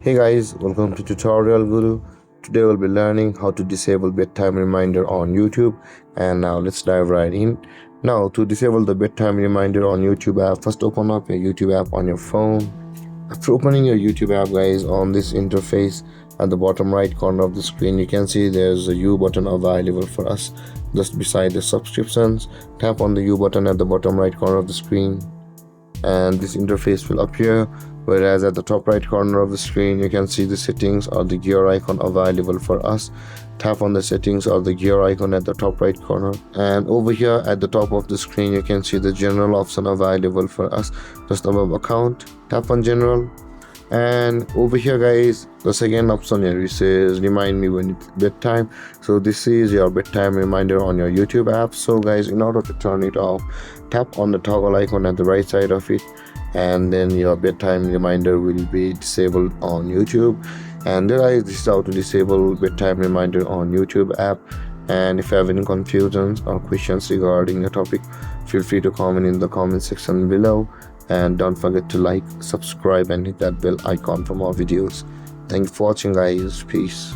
Hey guys, welcome to TutorialGuru. Today we'll be learning how to disable bedtime reminder on YouTube. And now let's dive right in. Now to disable the bedtime reminder on YouTube app, first open up your YouTube app on your phone. After opening your YouTube app, guys, on this interface at the bottom right corner of the screen, you can see there's a U button available for us just beside the subscriptions. Tap on the U button at the bottom right corner of the screen and this interface will appear, whereas at the top right corner of the screen you can see the settings or the gear icon available for us. Tap on the settings or the gear icon at the top right corner, and over here at the top of the screen you can see the general option available for us just above account. Tap on general, and over here, guys, the second option here, it says remind me when it's bedtime. So this is your bedtime reminder on your YouTube app. So guys, in order to turn it off, tap on the toggle icon at the right side of it, and then your bedtime reminder will be disabled on YouTube. And guys, this is how to disable bedtime reminder on YouTube app. And if you have any confusions or questions regarding the topic, feel free to comment in the comment section below. And don't forget to like, subscribe, and hit that bell icon for more videos. Thank you for watching, guys. Peace.